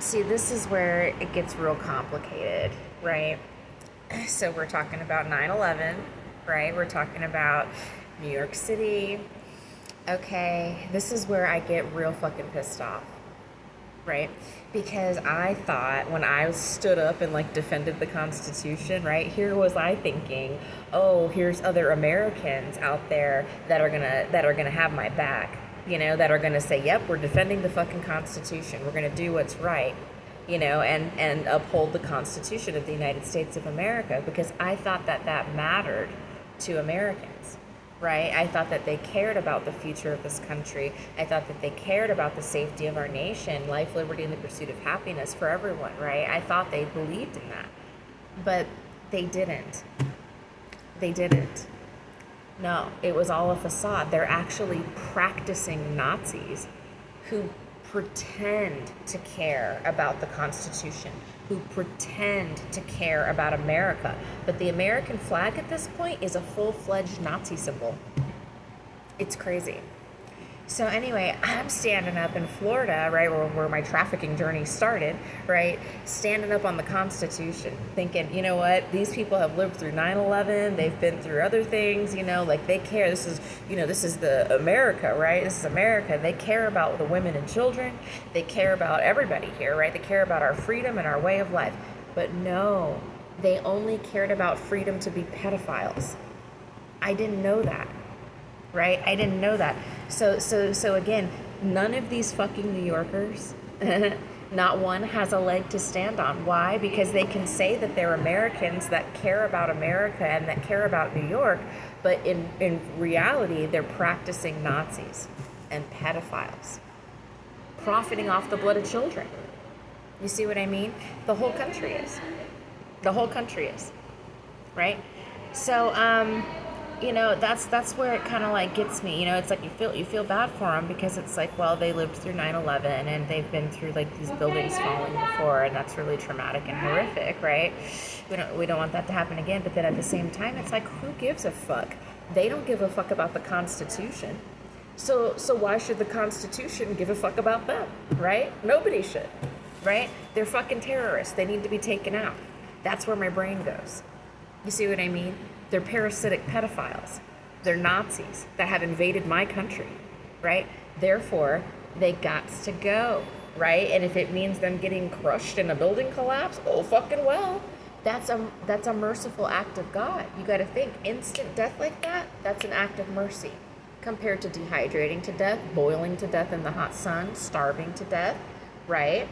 See, this is where it gets real complicated, right? So we're talking about 9/11, right? We're talking about New York City. Okay, this is where I get real fucking pissed off, right? Because I thought when I stood up and like defended the Constitution, right? Here was I thinking, oh, here's other Americans out there that are gonna have my back, that are gonna say, yep, we're defending the fucking Constitution. We're gonna do what's right, and uphold the Constitution of the United States of America because I thought that that mattered to Americans, right? I thought that they cared about the future of this country. I thought that they cared about the safety of our nation, life, liberty, and the pursuit of happiness for everyone, right? I thought they believed in that. But they didn't. They didn't. No, it was all a facade. They're actually practicing Nazis who pretend to care about the Constitution, who pretend to care about America. But the American flag at this point is a full fledged Nazi symbol. It's crazy. So anyway, I'm standing up in Florida, right, where my trafficking journey started, right, standing up on the Constitution, thinking, you know what, these people have lived through 9/11, they've been through other things, like they care. This is the America, right? This is America. They care about the women and children. They care about everybody here, right? They care about our freedom and our way of life. But no, they only cared about freedom to be pedophiles. I didn't know that, right? I didn't know that. So again, none of these fucking New Yorkers, not one has a leg to stand on. Why? Because they can say that they're Americans that care about America and that care about New York, but in reality, they're practicing Nazis and pedophiles, profiting off the blood of children. You see what I mean? The whole country is. The whole country is, right? So, that's where it kind of like gets me. It's like you feel bad for them because it's like, well, they lived through 9/11 and they've been through like these buildings falling before, and that's really traumatic and horrific, right? We don't want that to happen again. But then at the same time, it's like, who gives a fuck? They don't give a fuck about the Constitution. So why should the Constitution give a fuck about them, right? Nobody should, right? They're fucking terrorists. They need to be taken out. That's where my brain goes. You see what I mean? They're parasitic pedophiles. They're Nazis that have invaded my country, right? Therefore, they gots to go, right? And if it means them getting crushed in a building collapse, oh fucking well. That's a merciful act of God. You got to think, instant death like that, that's an act of mercy compared to dehydrating to death, boiling to death in the hot sun, starving to death, right?